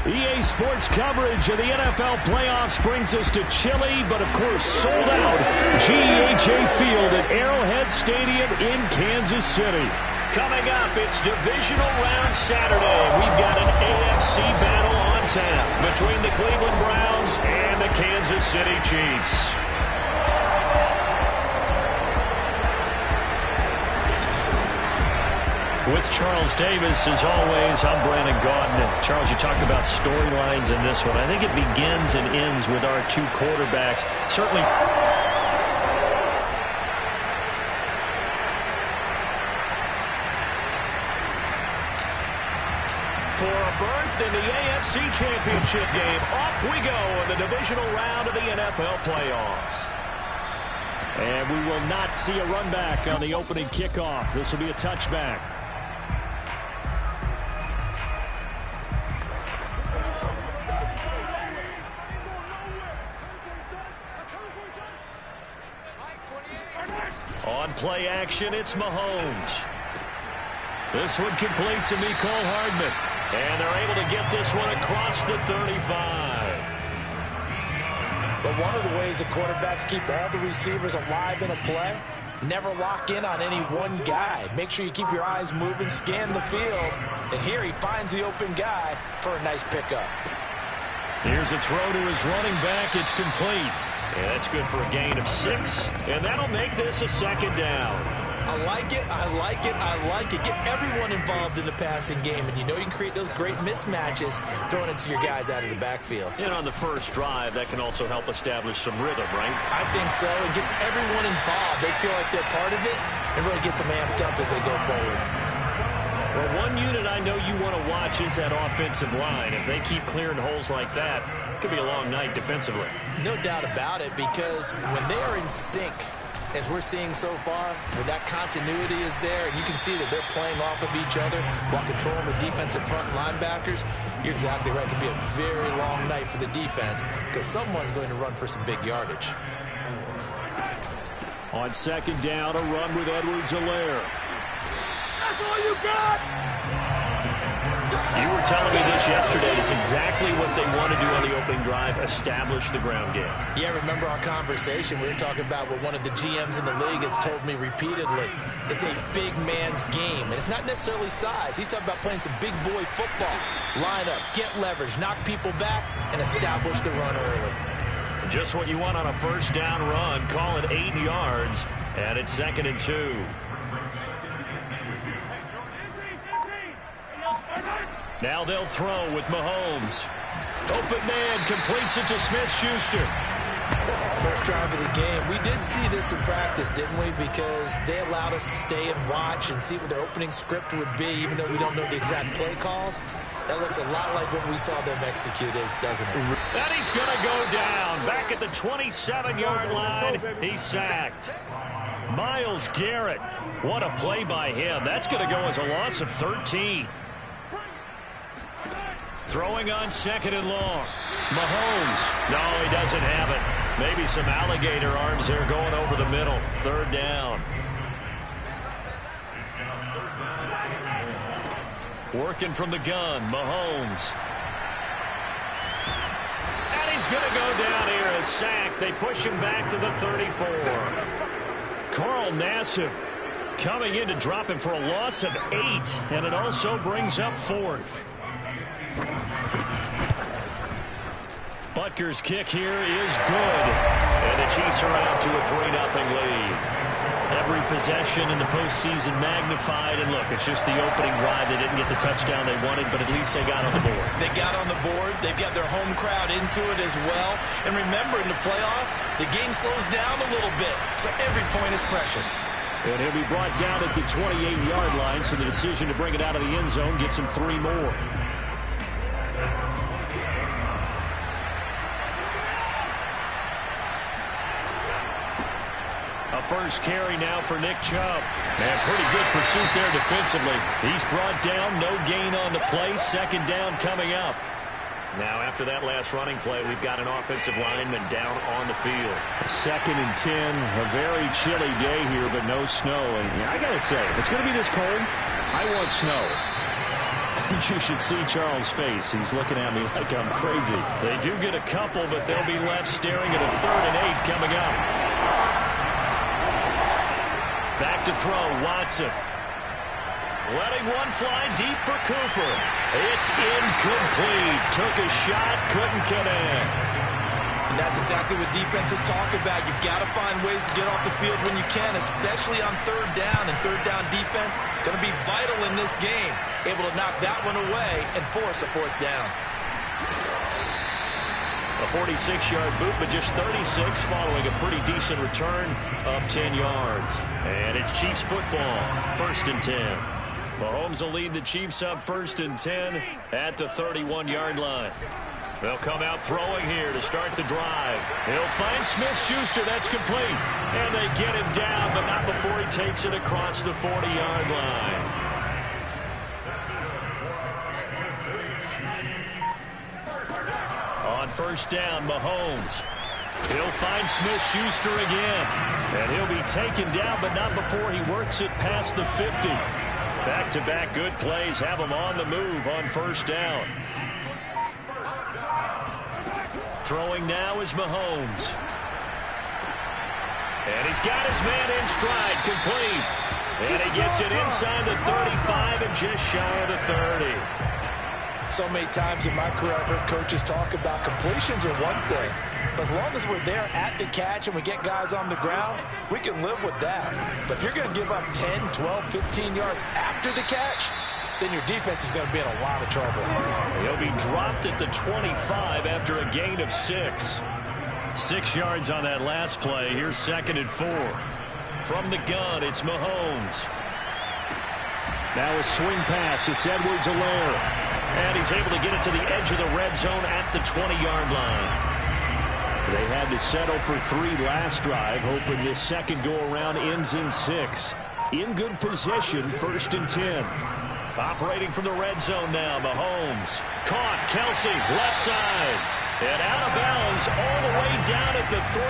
EA Sports coverage of the NFL playoffs brings us to chilly, but of course sold out GEHA Field at Arrowhead Stadium in Kansas City. Coming up, it's Divisional Round Saturday. We've got an AFC battle on tap between the Cleveland Browns and the Kansas City Chiefs. With Charles Davis, as always, I'm Brandon Gaudin. Charles, you talked about storylines in this one. I think it begins and ends with our two quarterbacks. Certainly. For a berth in the AFC Championship game, off we go in the divisional round of the NFL playoffs. And we will not see a run back on the opening kickoff. This will be a touchback. On play action, it's Mahomes. This one complete to Mecole Hardman. And they're able to get this one across the 35. But one of the ways the quarterbacks keep all the receivers alive in a play, never lock in on any one guy. Make sure you keep your eyes moving, scan the field. And here he finds the open guy for a nice pickup. Here's a throw to his running back. It's complete. And that's good for a gain of 6. And that'll make this a second down. I like it, I like it, I like it. Get everyone involved in the passing game, and you know you can create those great mismatches throwing it to your guys out of the backfield. And on the first drive, that can also help establish some rhythm, right? I think so. It gets everyone involved. They feel like they're part of it, and really gets them amped up as they go forward. Well, one unit I know you want to watch is that offensive line. If they keep clearing holes like that, it could be a long night defensively. No doubt about it, because when they are in sync, as we're seeing so far, where that continuity is there, and you can see that they're playing off of each other while controlling the defensive front linebackers, you're exactly right. It could be a very long night for the defense because someone's going to run for some big yardage. On second down, a run with Edwards-Helaire. That's all you got! You were telling me this yesterday is exactly what they want to do on the opening drive, establish the ground game. Yeah, remember our conversation. We were talking about what one of the GMs in the league has told me repeatedly. It's a big man's game, and it's not necessarily size. He's talking about playing some big boy football. Line up, get leverage, knock people back, and establish the run early. Just what you want on a first down run. Call it 8 yards, and it's 2nd and 2. Now they'll throw with Mahomes. Open man completes it to Smith-Schuster. First drive of the game. We did see this in practice, didn't we? Because they allowed us to stay and watch and see what their opening script would be, even though we don't know the exact play calls. That looks a lot like what we saw them execute, doesn't it? And he's going to go down. Back at the 27-yard line. He's sacked. Myles Garrett. What a play by him. That's going to go as a loss of 13. Throwing on 2nd and long. Mahomes. No, he doesn't have it. Maybe some alligator arms there going over the middle. 3rd down. Working from the gun. Mahomes. And he's going to go down here. A sack. They push him back to the 34. Carl Nassib coming in to drop him for a loss of 8. And it also brings up 4th. Butker's kick here is good. And the Chiefs are out to a 3-0 lead. Every possession in the postseason magnified. And look, it's just the opening drive. They didn't get the touchdown they wanted, but at least they got on the board. They got on the board. They've got their home crowd into it as well. And remember, in the playoffs, the game slows down a little bit. So every point is precious. And he'll be brought down at the 28-yard line, so the decision to bring it out of the end zone gets him 3 more. First carry now for Nick Chubb. And pretty good pursuit there defensively. He's brought down, no gain on the play. 2nd down coming up. Now after that last running play, we've got an offensive lineman down on the field. 2nd and 10, a very chilly day here, but no snow. And I got to say, if it's going to be this cold, I want snow. You should see Charles' face. He's looking at me like I'm crazy. They do get a couple, but they'll be left staring at a 3rd and 8 coming up. Back to throw, Watson. Letting one fly deep for Cooper. It's incomplete. Took a shot, couldn't connect. And that's exactly what defenses talk about. You've got to find ways to get off the field when you can, especially on 3rd down. And 3rd down defense going to be vital in this game. Able to knock that one away and force a 4th down. A 46-yard boot, but just 36 following a pretty decent return of 10 yards. And it's Chiefs football, 1st and 10. Mahomes will lead the Chiefs up 1st and 10 at the 31-yard line. They'll come out throwing here to start the drive. He'll find Smith-Schuster. That's complete. And they get him down, but not before he takes it across the 40-yard line. On 1st down, Mahomes. He'll find Smith-Schuster again. And he'll be taken down, but not before he works it past the 50. Back-to-back good plays have him on the move on 1st down. Throwing now is Mahomes. And he's got his man in stride, complete. And he gets it inside the 35 and just shy of the 30. So many times in my career, I've heard coaches talk about completions are one thing. But as long as we're there at the catch and we get guys on the ground, we can live with that. But if you're going to give up 10, 12, 15 yards after the catch, then your defense is going to be in a lot of trouble. He'll be dropped at the 25 after a gain of 6. 6 yards on that last play. Here's 2nd and 4. From the gun, it's Mahomes. Now a swing pass. It's Edwards-Helaire. And he's able to get it to the edge of the red zone at the 20-yard line. They had to settle for 3 last drive, hoping this second go-around ends in 6. In good position, 1st and 10. Operating from the red zone now, Mahomes. Caught, Kelsey, left side. And out of bounds all the way down at the 3.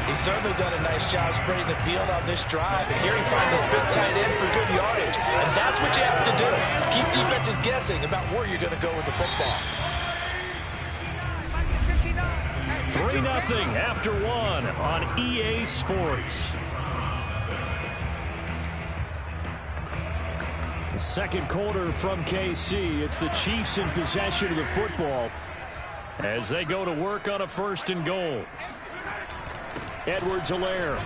He's certainly done a nice job spreading the field on this drive. And here he finds his big tight end for good yardage. And that's what you have to do. Keep defenses guessing about where you're going to go with the football. 3-0 after 1 on EA Sports. The second quarter from KC. It's the Chiefs in possession of the football as they go to work on a 1st and goal. Edwards-Helaire.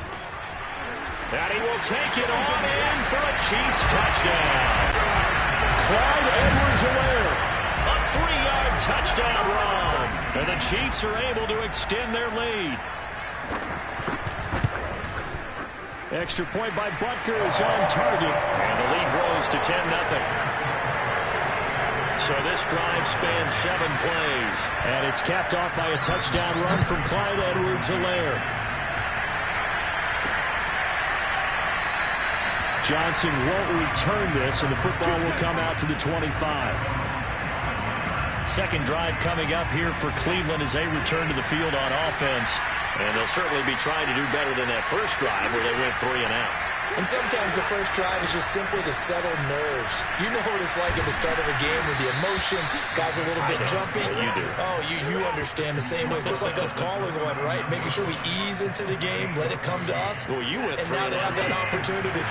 And he will take it on in for a Chiefs touchdown. Clyde Edwards-Helaire. A 3-yard touchdown run. And the Chiefs are able to extend their lead. Extra point by Butker is on target. And the lead grows to 10-0. So this drive spans 7 plays. And it's capped off by a touchdown run from Clyde Edwards-Helaire. Johnson won't return this, and the football will come out to the 25. Second drive coming up here for Cleveland as they return to the field on offense. And they'll certainly be trying to do better than that first drive where they went 3 and out. And sometimes the first drive is just simply to settle nerves. You know what it's like at the start of a game with the emotion, guys a little bit jumpy. Yeah, you do. Oh, you understand the same way. It's just like us calling one, right? Making sure we ease into the game, let it come to us. Well, you went 3 and out. And now they have that opportunity.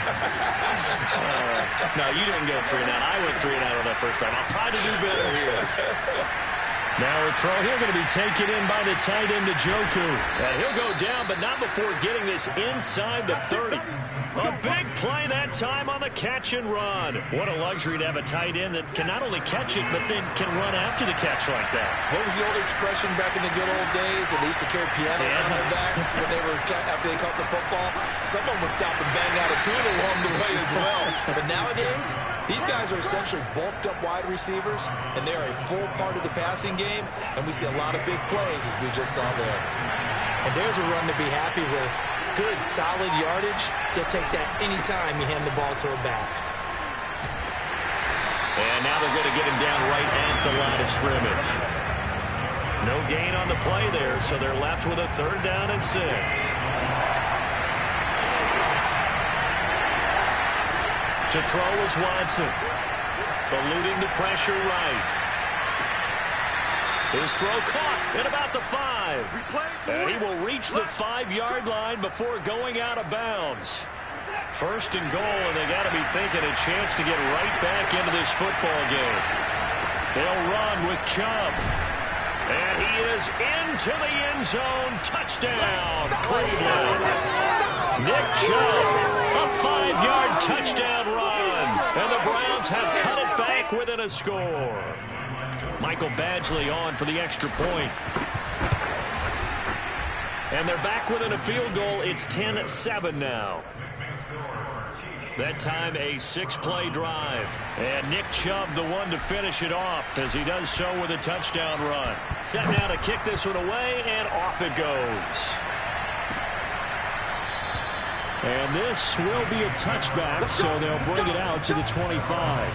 No, you didn't go 3 and out. I went 3 and out on that first drive. I'll try to do better here. Now a throw here going to be taken in by the tight end, Njoku. And he'll go down, but not before getting this inside the 30. A big play that time on the catch and run. What a luxury to have a tight end that can not only catch it, but then can run after the catch like that. What was the old expression back in the good old days? They used to carry pianos on their backs when they were after they caught the football. Someone would stop and bang out a tune along the way as well. But nowadays, these guys are essentially bulked up wide receivers, and they're a full part of the passing game, and we see a lot of big plays as we just saw there. And there's a run to be happy with. Good, solid yardage. They'll take that anytime you hand the ball to a back. And now they're going to get him down right at the line of scrimmage. No gain on the play there, so they're left with a 3rd down and 6. To throw is Watson. eluding the pressure right. His throw caught at about the 5. And he will reach the 5-yard line before going out of bounds. First and goal, and they got to be thinking a chance to get right back into this football game. They'll run with Chubb. And he is into the end zone. Touchdown, Cleveland. Nick Chubb, a 5-yard touchdown run. And the Browns have cut it back within a score. Michael Badgley on for the extra point. And they're back within a field goal. It's 10-7 now. That time a 6-play drive. And Nick Chubb the one to finish it off as he does so with a touchdown run. Set now to kick this one away, and off it goes. And this will be a touchback, so they'll bring it out to the 25.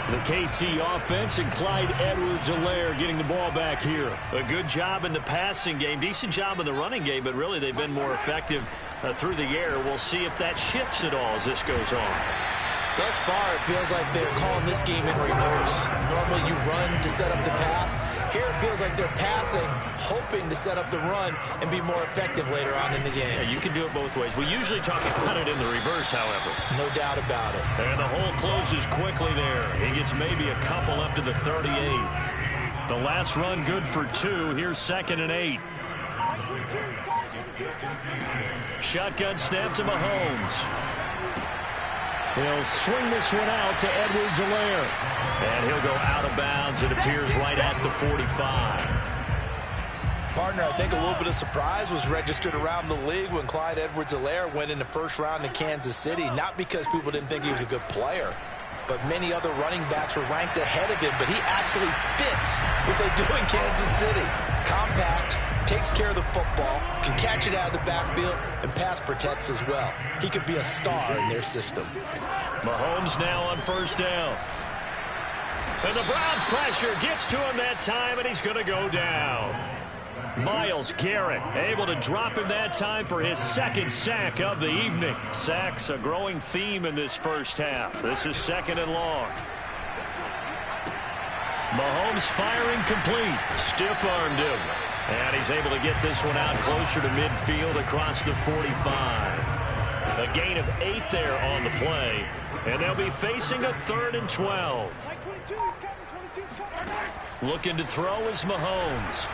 The KC offense and Clyde Edwards-Helaire getting the ball back here. A good job in the passing game, decent job in the running game, but really they've been more effective through the air. We'll see if that shifts at all as this goes on. Thus far, it feels like they're calling this game in reverse. Normally you run to set up the pass. Here it feels like they're passing, hoping to set up the run and be more effective later on in the game. Yeah, you can do it both ways. We usually talk about it in the reverse, however. No doubt about it. And the hole closes quickly there. He gets maybe a couple up to the 38. The last run good for 2. Here's 2nd and 8. Shotgun snap to Mahomes. He'll swing this one out to Edwards-Helaire. And he'll go out of bounds. It appears right at the 45. Partner, I think a little bit of surprise was registered around the league when Clyde Edwards-Helaire went in the first round in Kansas City. Not because people didn't think he was a good player, but many other running backs were ranked ahead of him. But he absolutely fits what they do in Kansas City. Compact, takes care of the football, can catch it out of the backfield, and pass protects as well. He could be a star in their system. Mahomes now on first down. And the Browns pressure gets to him that time, and he's going to go down. Myles Garrett able to drop him that time for his 2nd sack of the evening. Sacks a growing theme in this first half. This is 2nd and long. Mahomes firing complete. Stiff-armed him. And he's able to get this one out closer to midfield across the 45. A gain of 8 there on the play. And they'll be facing a 3rd and 12. Looking to throw is Mahomes.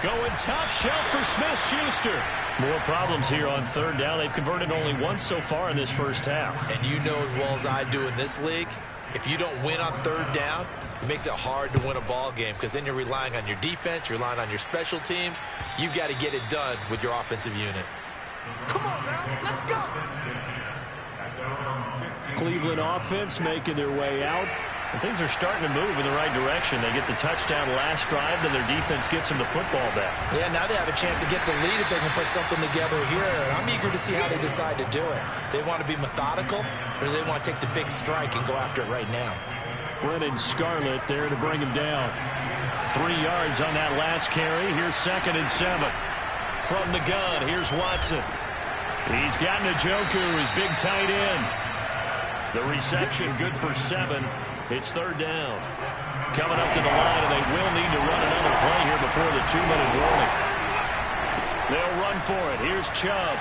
Going top shelf for Smith-Schuster. More problems here on 3rd down. They've converted only once so far in this first half. And you know as well as I do in this league, if you don't win on 3rd down, it makes it hard to win a ball game because then you're relying on your defense, you're relying on your special teams. You've got to get it done with your offensive unit. Come on now, let's go. Cleveland offense making their way out. And things are starting to move in the right direction. They get the touchdown last drive, then their defense gets them the football back. Yeah, now they have a chance to get the lead if they can put something together here. And I'm eager to see how they decide to do it. They want to be methodical, or do they want to take the big strike and go after it right now? Brennan Scarlett there to bring him down. 3 yards on that last carry. Here's 2nd and 7. From the gun, here's Watson. He's got Njoku, his big tight end. The reception good for 7. It's 3rd down. Coming up to the line, and they will need to run another play here before the 2-minute warning. They'll run for it. Here's Chubb.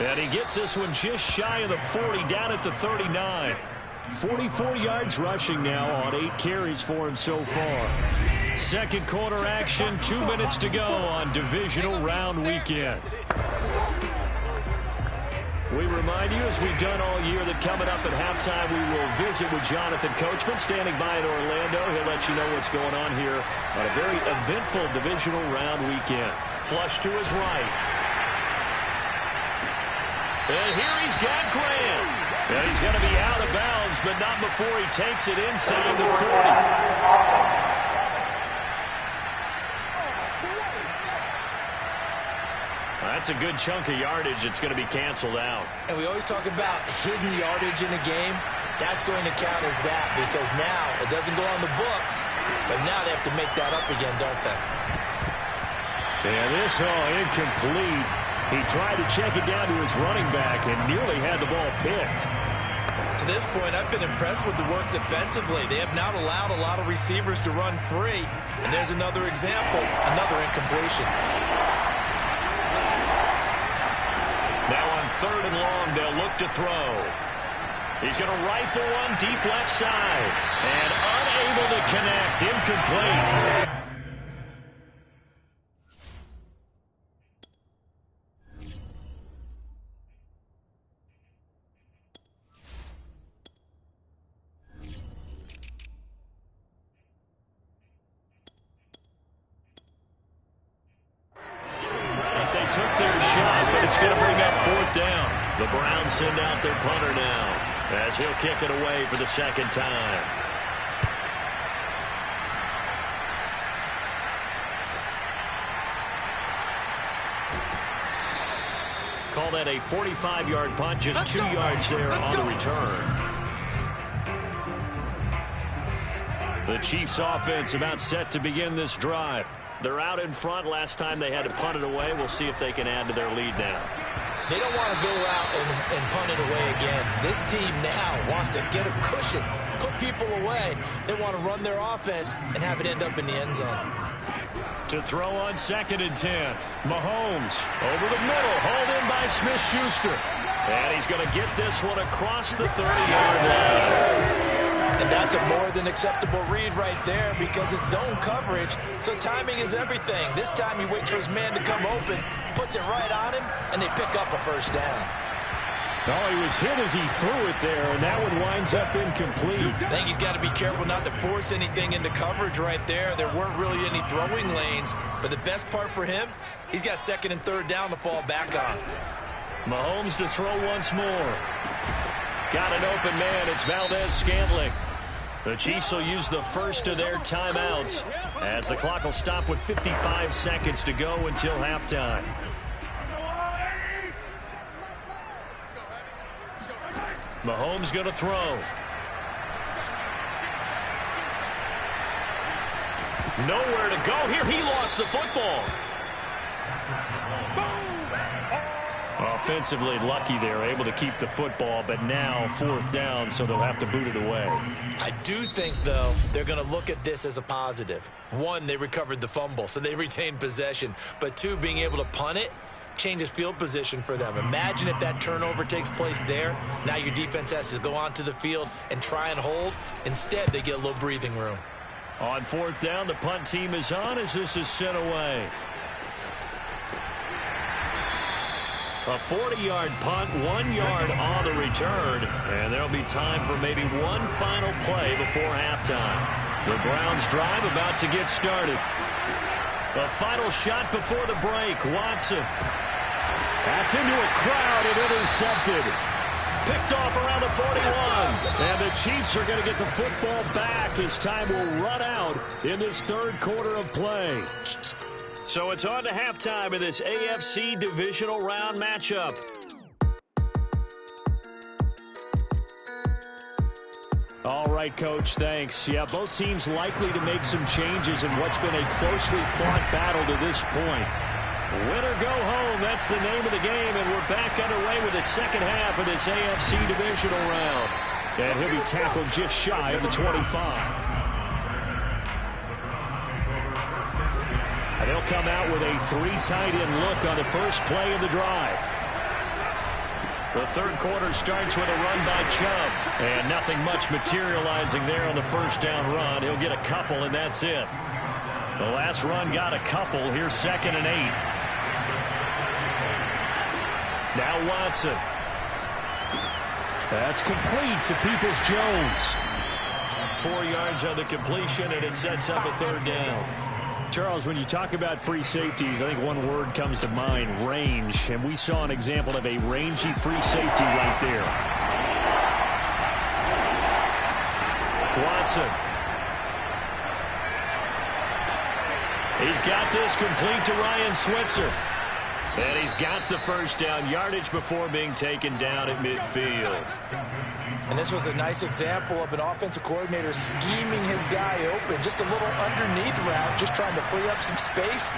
And he gets this one just shy of the 40, down at the 39. 44 yards rushing now on 8 carries for him so far. Second quarter action, 2 minutes to go on divisional round weekend. We remind you, as we've done all year, that coming up at halftime, we will visit with Jonathan Coachman, standing by in Orlando. He'll let you know what's going on here on a very eventful divisional round weekend. Flush to his right. And here he's got Graham. And he's going to be out of bounds, but not before he takes it inside the 40. That's a good chunk of yardage. It's going to be canceled out. And we always talk about hidden yardage in a game. That's going to count as that because now it doesn't go on the books, but now they have to make that up again, don't they? Yeah, this incomplete. He tried to check it down to his running back and nearly had the ball picked. To to this point, I've been impressed with the work defensively. They have not allowed a lot of receivers to run free. And there's another example, another incompletion. Now on 3rd and long, they'll look to throw. He's going to rifle one deep left side. And unable to connect. Incomplete. Took their shot, but it's going to bring up 4th down. The Browns send out their punter now as he'll kick it away for the 2nd time. Call that a 45-yard punt, just 2 yards there on the return. The Chiefs offense about set to begin this drive. They're out in front. Last time they had to punt it away. We'll see if they can add to their lead now. They don't want to go out and punt it away again. This team now wants to get a cushion, put people away. They want to run their offense and have it end up in the end zone. To throw on 2nd and 10. Mahomes over the middle, hauled in by Smith-Schuster. And he's going to get this one across the 30-yard line. And that's a more than acceptable read right there because it's zone coverage, so timing is everything. This time he waits for his man to come open, puts it right on him, and they pick up a 1st down. Oh, he was hit as he threw it there, and that one winds up incomplete. I think he's got to be careful not to force anything into coverage right there. There weren't really any throwing lanes, but the best part for him, he's got 2nd and 3rd down to fall back on. Mahomes to throw once more. Got an open man. It's Valdez-Scantling. The Chiefs will use the first of their timeouts as the clock will stop with 55 seconds to go until halftime. Mahomes going to throw. Nowhere to go here. He lost the football. Offensively lucky they're able to keep the football, but now 4th down, so they'll have to boot it away. I do think, though, they're going to look at this as a positive. 1, they recovered the fumble, so they retained possession. But 2, being able to punt it changes field position for them. Imagine if that turnover takes place there. Now your defense has to go onto the field and try and hold. Instead, they get a little breathing room. On 4th down, the punt team is on as this is sent away. A 40-yard punt, 1 yard on the return, and there'll be time for maybe one final play before halftime. The Browns drive about to get started. The final shot before the break, Watson. That's into a crowd and intercepted. Picked off around the 41. And the Chiefs are going to get the football back as time will run out in this 3rd quarter of play. So it's on to halftime in this AFC divisional round matchup. All right, Coach, thanks. Yeah, both teams likely to make some changes in what's been a closely fought battle to this point. Win or go home, that's the name of the game, and we're back underway with the 2nd half of this AFC divisional round. And he'll be tackled just shy of the 25. And they'll come out with a 3 tight end look on the first play of the drive. The 3rd quarter starts with a run by Chubb. And nothing much materializing there on the 1st down run. He'll get a couple, and that's it. The last run got a couple. Here's 2nd and 8. Now Watson. That's complete to Peoples-Jones. 4 yards on the completion, and it sets up a 3rd down. Charles, when you talk about free safeties, I think one word comes to mind, range. And we saw an example of a rangy free safety right there. Watson. He's got this complete to Ryan Switzer. And he's got the 1st down, yardage before being taken down at midfield. And this was a nice example of an offensive coordinator scheming his guy open. Just a little underneath route, just trying to free up some space,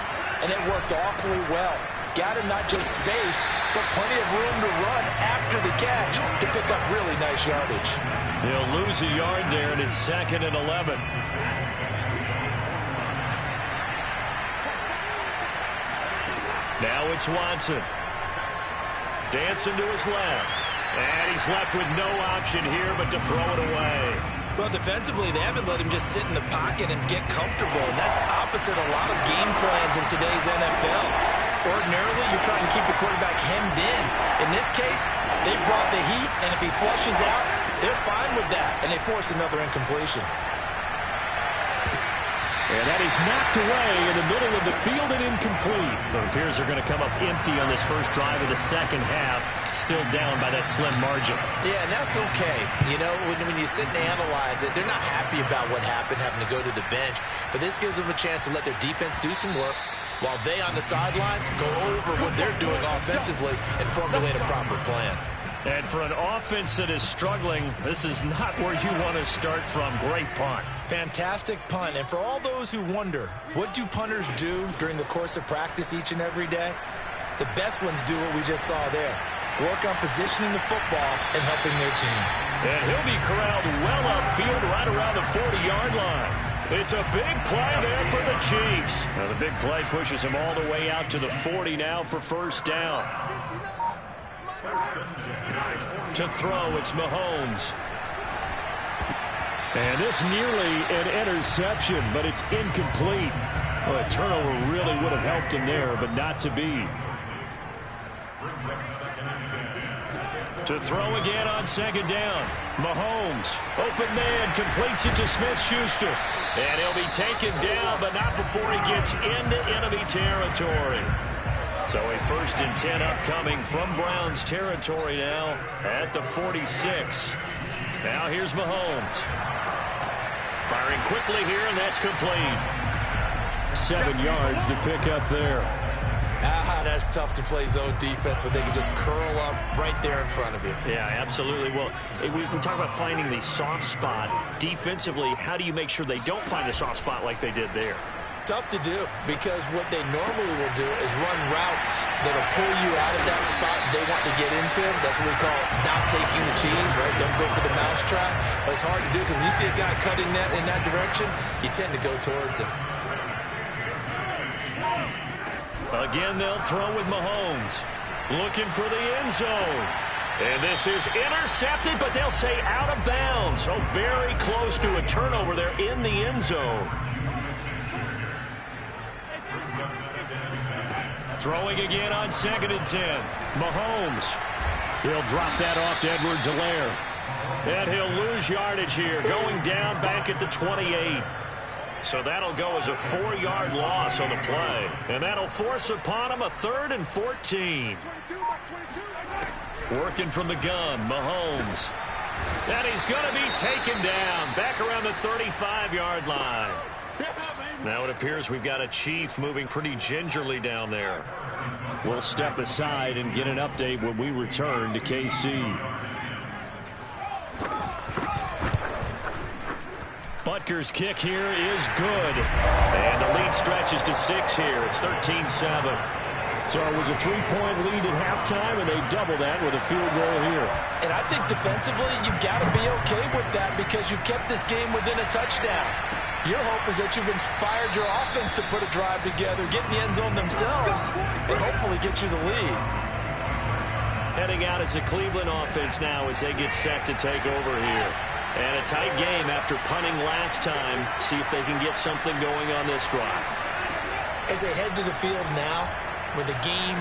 and it worked awfully well. got him not just space, but plenty of room to run after the catch to pick up really nice yardage. He'll lose a yard there, and it's 2nd and 11. Now it's Watson. Dancing to his left. And he's left with no option here but to throw it away. Well, defensively, they haven't let him just sit in the pocket and get comfortable, and that's opposite a lot of game plans in today's NFL. Ordinarily, you're trying to keep the quarterback hemmed in. In this case, they brought the heat, and if he flushes out, they're fine with that, and they force another incompletion. And that is knocked away in the middle of the field and incomplete. It appears they're going to come up empty on this first drive of the second half, still down by that slim margin. Yeah, and that's okay. You know, when you sit and analyze it, they're not happy about what happened, having to go to the bench. But this gives them a chance to let their defense do some work while they on the sidelines go over what they're doing offensively and formulate a proper plan. And for an offense that is struggling, this is not where you want to start from. Great punt. Fantastic punt. And for all those who wonder, what do punters do during the course of practice each and every day? The best ones do what we just saw there. Work on positioning the football and helping their team. And he'll be corralled well upfield right around the 40-yard line. It's a big play there for the Chiefs. Now the big play pushes him all the way out to the 40 now for first down. To throw, it's Mahomes. And this nearly an interception, but it's incomplete. Well, a turnover really would have helped him there, but not to be. To throw again on second down. Mahomes, open man, completes it to Smith-Schuster. And he'll be taken down, but not before he gets into enemy territory. So a 1st and 10 upcoming from Browns territory now at the 46. Now here's Mahomes. Firing quickly here, and that's complete. 7 yards to pick up there. That's tough to play zone defense when they can just curl up right there in front of you. Yeah, absolutely. Well, we talk about finding the soft spot. Defensively, how do you make sure they don't find a soft spot like they did there? Tough to do, because what they normally will do is run routes that'll pull you out of that spot they want to get into. That's what we call not taking the cheese, right? Don't go for the mousetrap. But it's hard to do because when you see a guy cutting that in that direction, you tend to go towards him. Again, they'll throw with Mahomes. Looking for the end zone. And this is intercepted, but they'll say out of bounds. Oh, very close to a turnover there in the end zone. Throwing again on 2nd and 10. Mahomes. He'll drop that off to Edwards-Helaire. And he'll lose yardage here, going down back at the 28. So that'll go as a 4-yard loss on the play. And that'll force upon him a 3rd and 14. Working from the gun, Mahomes. And he's going to be taken down back around the 35-yard line. Now it appears we've got a Chief moving pretty gingerly down there. We'll step aside and get an update when we return to KC. Butker's kick here is good. And the lead stretches to 6 here. It's 13-7. So it was a 3-point lead at halftime, and they double that with a field goal here. And I think defensively, you've got to be okay with that because you've kept this game within a touchdown. Your hope is that you've inspired your offense to put a drive together, get in the end zone themselves, and hopefully get you the lead. Heading out as a Cleveland offense now as they get set to take over here. And a tight game after punting last time. See if they can get something going on this drive. As they head to the field now, with the game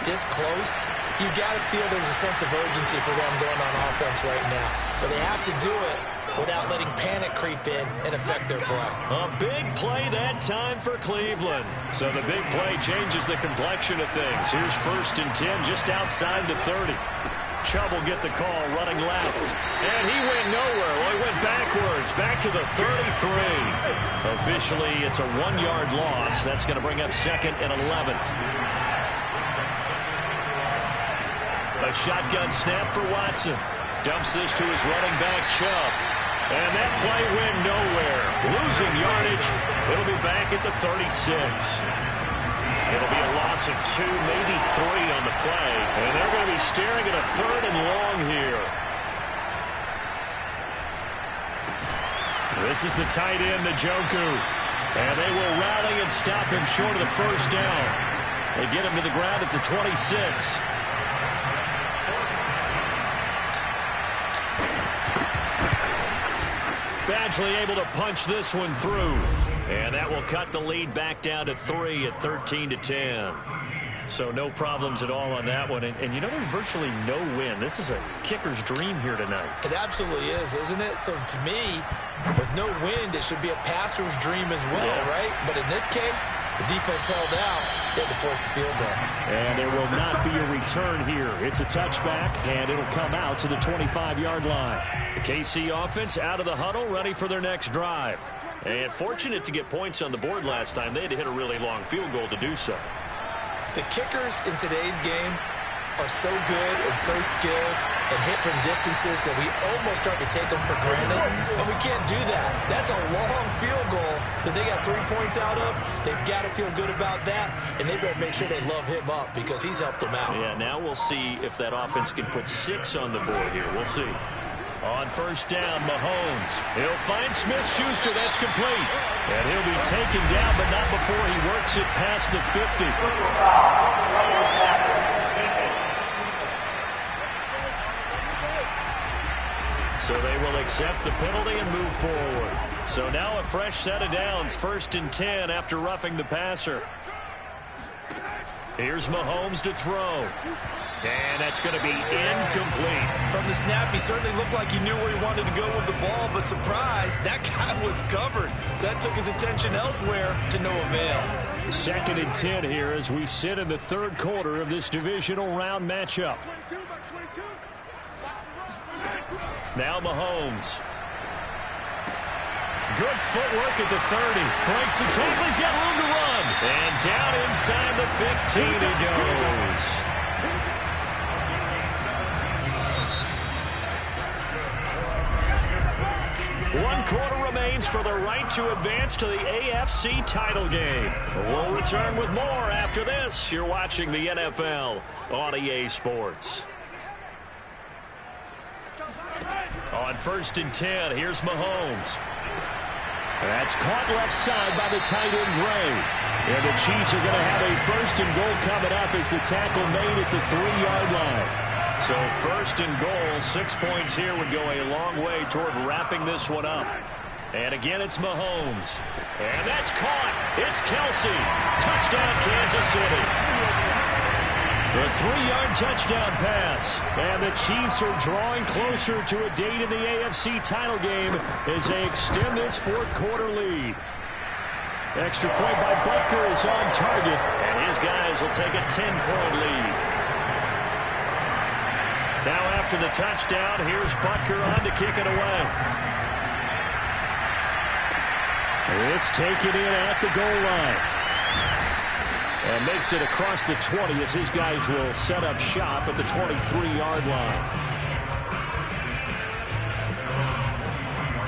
this close, you've got to feel there's a sense of urgency for them going on offense right now. But they have to do it without letting panic creep in and affect their play. A big play that time for Cleveland. So the big play changes the complexion of things. Here's 1st and 10 just outside the 30. Chubb will get the call running left. And he went nowhere. Well, he went backwards, back to the 33. Officially, it's a 1-yard loss. That's going to bring up 2nd and 11. A shotgun snap for Watson. Dumps this to his running back, Chubb. And that play went nowhere. Losing yardage. It'll be back at the 36. It'll be a loss of 2, maybe 3 on the play. And they're going to be staring at a 3rd and long here. This is the tight end, Njoku. And they will rally and stop him short of the first down. They get him to the ground at the 26. Badgley able to punch this one through. And that will cut the lead back down to 3 at 13-10. So no problems at all on that one. And you know, there's virtually no win. This is a kicker's dream here tonight. It absolutely is, isn't it? So to me, with no wind, it should be a passer's dream as well, right? But in this case, the defense held out. They had to force the field goal. And there will not be a return here. It's a touchback, and it'll come out to the 25-yard line. The KC offense out of the huddle, ready for their next drive. And fortunate to get points on the board last time. They had to hit a really long field goal to do so. The kickers in today's game are so good and so skilled and hit from distances that we almost start to take them for granted. And we can't do that. That's a long field goal that they got 3 points out of. They've got to feel good about that, and they better make sure they love him up because he's helped them out. Yeah, now we'll see if that offense can put 6 on the board here. We'll see. On first down, Mahomes. He'll find Smith-Schuster. That's complete. And he'll be taken down, but not before he works it past the 50. So they will accept the penalty and move forward. So now a fresh set of downs. 1st and 10 after roughing the passer. Here's Mahomes to throw. And that's going to be incomplete. From the snap, he certainly looked like he knew where he wanted to go with the ball, but surprise, that guy was covered. So that took his attention elsewhere to no avail. 2nd and 10 here as we sit in the 3rd quarter of this divisional round matchup. Now Mahomes. Good footwork at the 30. Breaks the tackle. He's got room to run. And down inside the 15 he goes. One quarter remains for the right to advance to the AFC title game. We'll return with more after this. You're watching the NFL on EA Sports. On 1st and 10, here's Mahomes. That's caught left side by the tight end Gray. And the Chiefs are going to have a 1st and goal coming up as the tackle made at the 3-yard line. So 1st and goal, 6 points here would go a long way toward wrapping this one up. And again, it's Mahomes. And that's caught. It's Kelsey. Touchdown, Kansas City. The 3-yard touchdown pass. And the Chiefs are drawing closer to a date in the AFC title game as they extend this 4th quarter lead. Extra point by Butker is on target. And his guys will take a 10-point lead. Now after the touchdown, here's Butker on to kick it away. This taken in at the goal line. And makes it across the 20 as his guys will set up shop at the 23-yard line.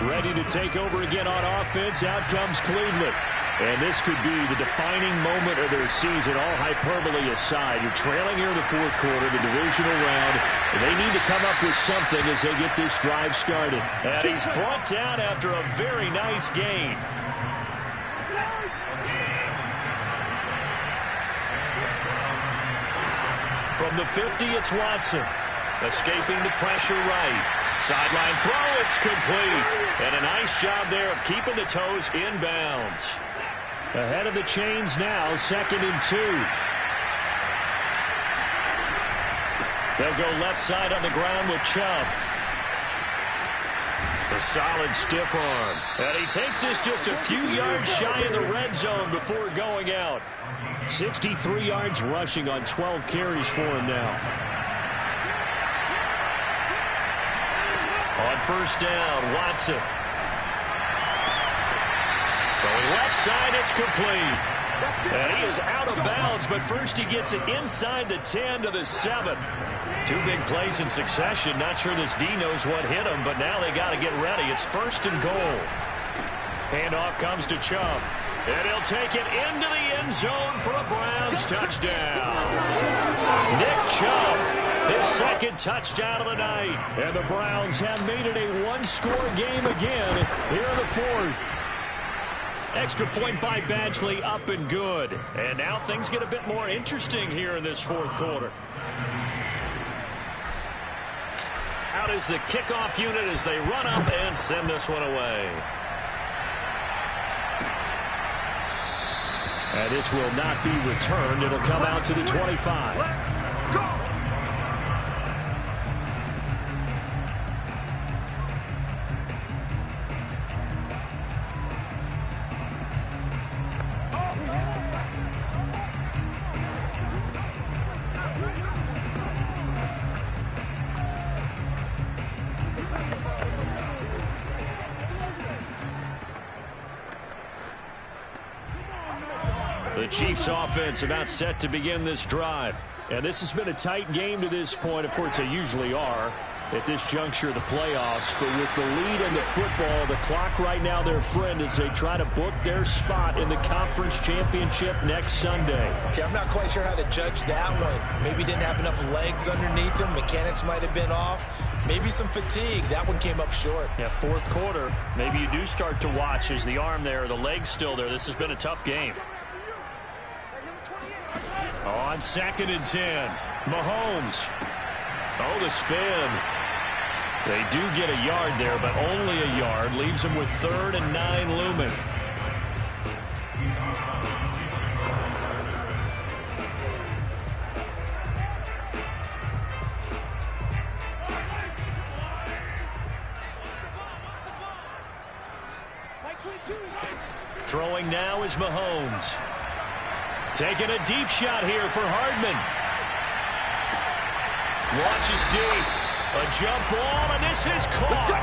Ready to take over again on offense. Out comes Cleveland. And this could be the defining moment of their season, all hyperbole aside. You're trailing here in the 4th quarter, the divisional round. They need to come up with something as they get this drive started. And he's brought down after a very nice gain. From the 50, it's Watson. Escaping the pressure right. Sideline throw, it's complete. And a nice job there of keeping the toes inbounds. Ahead of the chains now, 2nd and 2. They'll go left side on the ground with Chubb. A solid stiff arm. And he takes this just a few yards shy of the red zone before going out. 63 yards rushing on 12 carries for him now. On first down, Watson. Throwing left side, it's complete. And he is out of bounds, but first he gets it inside the 10 to the 7. 2 big plays in succession. Not sure this D knows what hit him, but now they got to get ready. It's 1st and goal. Handoff comes to Chubb. And he'll take it into the end zone for a Browns touchdown. Nick Chubb, his second touchdown of the night. And the Browns have made it a one-score game again here in the fourth. Extra point by Badgley, up and good. And now things get a bit more interesting here in this fourth quarter. Out is the kickoff unit as they run up and send this one away. And this will not be returned. It'll come out to the 25. Let's go! The Chiefs offense about set to begin this drive. And this has been a tight game to this point. Of course, they usually are at this juncture of the playoffs. But with the lead in the football, the clock right now their friend as they try to book their spot in the conference championship next Sunday. Okay, I'm not quite sure how to judge that one. Maybe didn't have enough legs underneath him. Mechanics might have been off. Maybe some fatigue. That one came up short. Yeah, fourth quarter. Maybe you do start to watch as the arm there, the leg's still there. This has been a tough game. On 2nd and 10, Mahomes. Oh, the spin. They do get a yard there, but only a yard. Leaves them with 3rd and 9 looming. Throwing now is Mahomes. Taking a deep shot here for Hardman. Launches deep. A jump ball, and this is caught.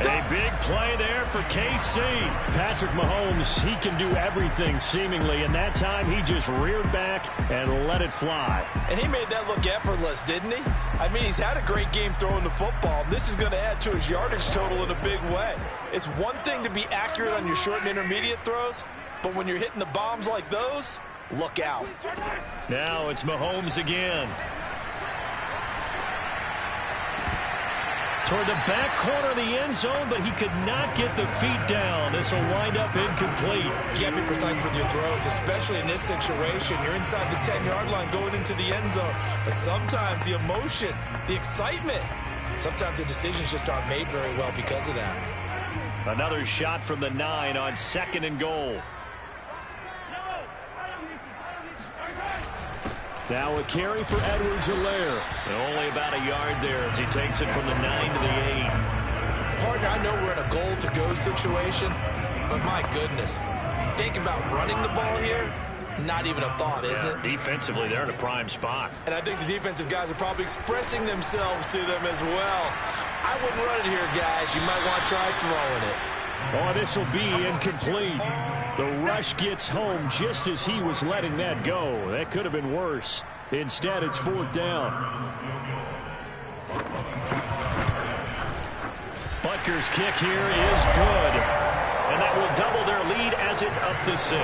A big play there for KC. Patrick Mahomes, he can do everything seemingly, and that time he just reared back and let it fly. And he made that look effortless, didn't he? I mean, he's had a great game throwing the football. This is going to add to his yardage total in a big way. It's one thing to be accurate on your short and intermediate throws, but when you're hitting the bombs like those, look out. Now it's Mahomes again. Toward the back corner of the end zone, but he could not get the feet down. This will wind up incomplete. You can't be precise with your throws, especially in this situation. You're inside the 10-yard line going into the end zone. But sometimes the emotion, the excitement, sometimes the decisions just aren't made very well because of that. Another shot from the 9 on 2nd and goal. Now a carry for Edwards-Helaire. Only about a yard there as he takes it from the 9 to the 8. Partner, I know we're in a goal-to-go situation, but my goodness, think about running the ball here. Not even a thought, is it? Defensively, they're in a prime spot. And I think the defensive guys are probably expressing themselves to them as well. I wouldn't run it here, guys. You might want to try throwing it. Oh, this will be incomplete. The rush gets home just as he was letting that go. That could have been worse. Instead, it's 4th down. Butker's kick here is good. And that will double their lead as it's up to 6.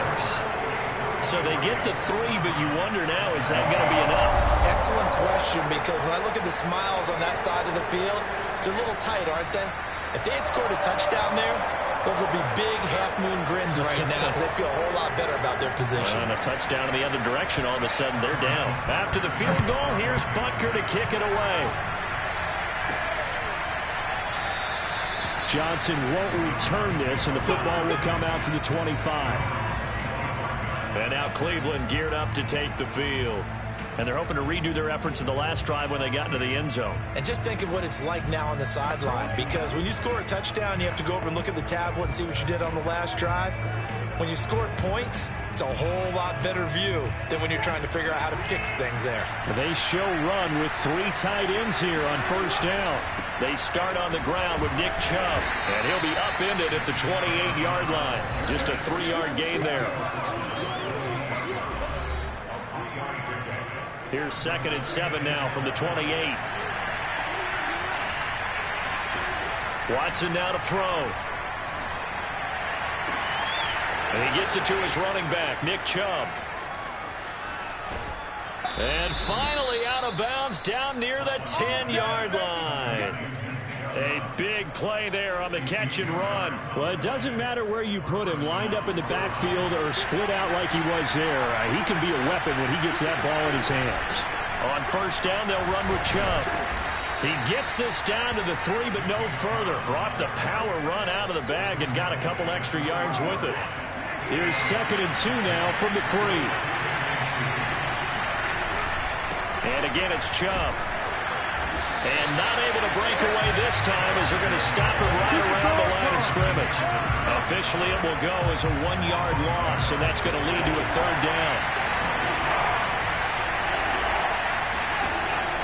So they get the 3, but you wonder now, is that going to be enough? Excellent question, because when I look at the smiles on that side of the field, they're a little tight, aren't they? If they had scored a touchdown there, those would be big half-moon grins right now because they'd feel a whole lot better about their position. And a touchdown in the other direction, all of a sudden they're down. After the field goal, here's Butker to kick it away. Johnson won't return this, and the football will come out to the 25. And now Cleveland geared up to take the field. And they're hoping to redo their efforts in the last drive when they got into the end zone. And just think of what it's like now on the sideline, because when you score a touchdown, you have to go over and look at the tablet and see what you did on the last drive. When you scored points, it's a whole lot better view than when you're trying to figure out how to fix things there. They show run with 3 tight ends here on 1st down. They start on the ground with Nick Chubb, and he'll be upended at the 28-yard line. Just a 3-yard gain there. Here's 2nd and 7 now from the 28. Watson now to throw. And he gets it to his running back, Nick Chubb. And finally out of bounds down near the 10-yard line. A big play there on the catch and run. Well, it doesn't matter where you put him, lined up in the backfield or split out like he was there. He can be a weapon when he gets that ball in his hands. On first down, they'll run with Chubb. He gets this down to the 3, but no further. Brought the power run out of the bag and got a couple extra yards with it. Here's 2nd and 2 now from the 3. And again, it's Chubb. And not able to break away this time as they're going to stop him right around the line of scrimmage. Officially, it will go as a 1-yard loss, and that's going to lead to a 3rd down.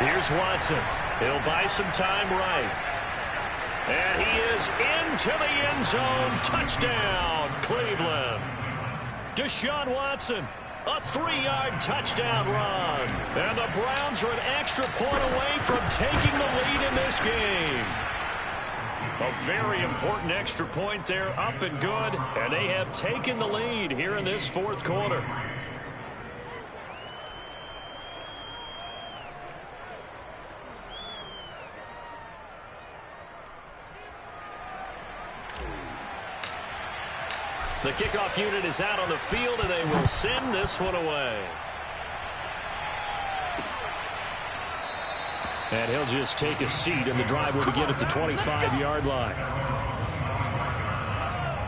Here's Watson. He'll buy some time right. And he is into the end zone. Touchdown, Cleveland. Deshaun Watson. A 3-yard touchdown run. And the Browns are an extra point away from taking the lead in this game. A very important extra point there, up and good. And they have taken the lead here in this 4th quarter. The kickoff unit is out on the field, and they will send this one away. And he'll just take a seat, and the drive will begin at the 25-yard line.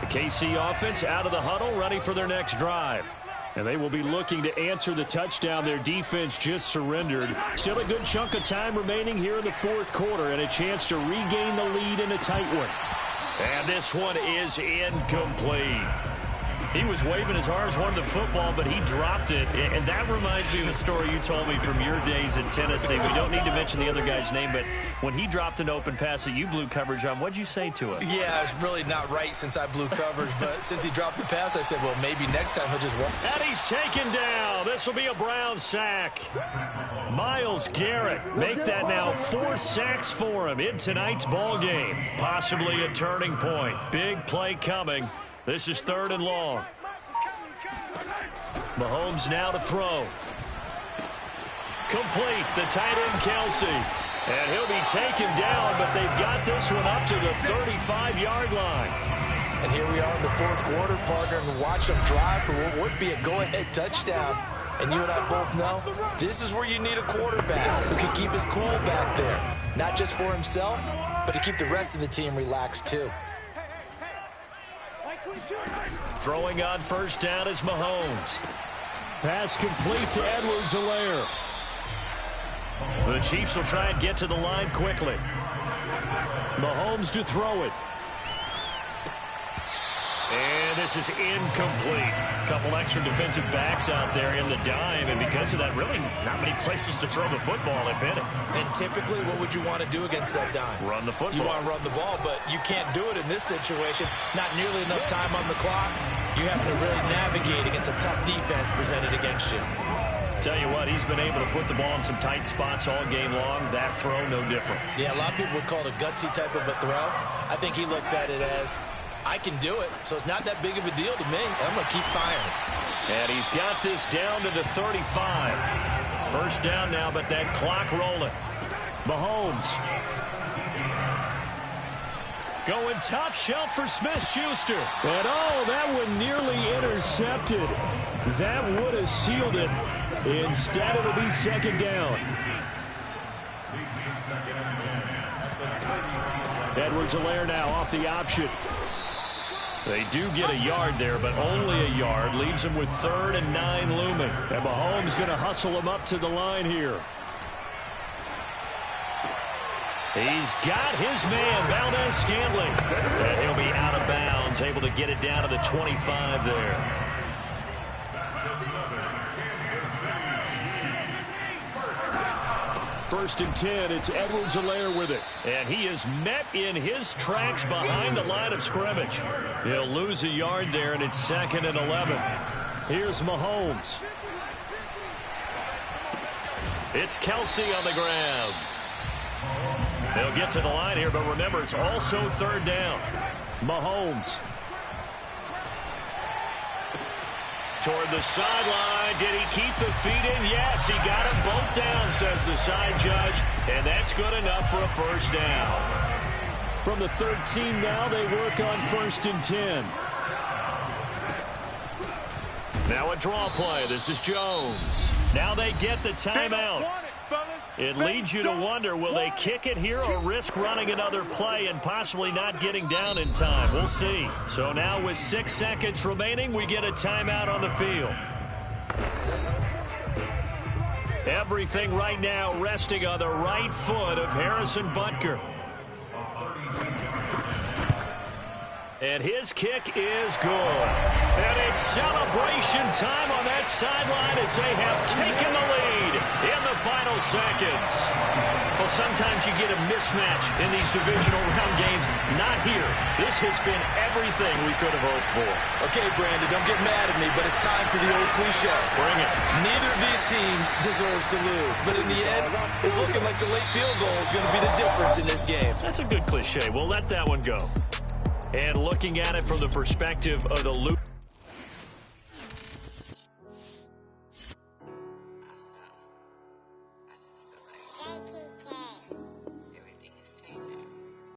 The KC offense out of the huddle, ready for their next drive. And they will be looking to answer the touchdown their defense just surrendered. Still a good chunk of time remaining here in the 4th quarter, and a chance to regain the lead in a tight one. And this one is incomplete. He was waving his arms, wanted the football, but he dropped it. And that reminds me of a story you told me from your days in Tennessee. We don't need to mention the other guy's name, but when he dropped an open pass that you blew coverage on, what'd you say to him? Yeah, it's really not right since I blew coverage, but since he dropped the pass, I said, well, maybe next time he'll just walk. And he's taken down. This will be a Brown sack. Myles Garrett, make that now 4 sacks for him in tonight's ball game. Possibly a turning point. Big play coming. This is 3rd and long. Mahomes now to throw. Complete, the tight end Kelsey. And he'll be taken down, but they've got this one up to the 35-yard line. And here we are in the 4th quarter, partner, and watch them drive for what would be a go-ahead touchdown. And you and I both know this is where you need a quarterback who can keep his cool back there. Not just for himself, but to keep the rest of the team relaxed too. Throwing on first down is Mahomes. Pass complete to Edwards-Helaire. The Chiefs will try and get to the line quickly. Mahomes to throw it. And this is incomplete. Couple extra defensive backs out there in the dime, and because of that, really not many places to throw the football, if any. And typically, what would you want to do against that dime? Run the football. You want to run the ball, but you can't do it in this situation. Not nearly enough time on the clock. You have to really navigate against a tough defense presented against you. Tell you what, he's been able to put the ball in some tight spots all game long. That throw, no different. Yeah, a lot of people would call it a gutsy type of a throw. I think he looks at it as, I can do it, so it's not that big of a deal to me. I'm going to keep firing. And he's got this down to the 35. First down now, but that clock rolling. Mahomes. Going top shelf for Smith-Schuster. And oh, that one nearly intercepted. That would have sealed it. Instead, it'll be 2nd down. Edwards-Helaire now off the option. They do get a yard there, but only a yard. Leaves them with 3rd and 9 looming. And Mahomes going to hustle him up to the line here. He's got his man, Valdez-Scantling. And he'll be out of bounds, able to get it down to the 25 there. First and 10, it's Edwards-Helaire with it. And he is met in his tracks behind the line of scrimmage. He'll lose a yard there, and it's 2nd and 11. Here's Mahomes. It's Kelsey on the ground. They'll get to the line here, but remember, it's also 3rd down. Mahomes. toward the sideline. Did he keep the feet in? Yes, he got them both down, says the side judge. And that's good enough for a first down. From the 13 now, they work on 1st and 10. Now a draw play. This is Jones. Now they get the timeout. It leads you to wonder, will they kick it here or risk running another play and possibly not getting down in time? We'll see. So now with 6 seconds remaining, we get a timeout on the field. Everything right now resting on the right foot of Harrison Butker. And his kick is good. And it's celebration time on that sideline as they have taken the lead in the final seconds. Well, sometimes you get a mismatch in these divisional round games. Not here. This has been everything we could have hoped for. Okay, Brandon, don't get mad at me, but it's time for the old cliche. Bring it. Neither of these teams deserves to lose. But in the end, it's looking like the late field goal is going to be the difference in this game. That's a good cliche. We'll let that one go. And looking at it from the perspective of the loop.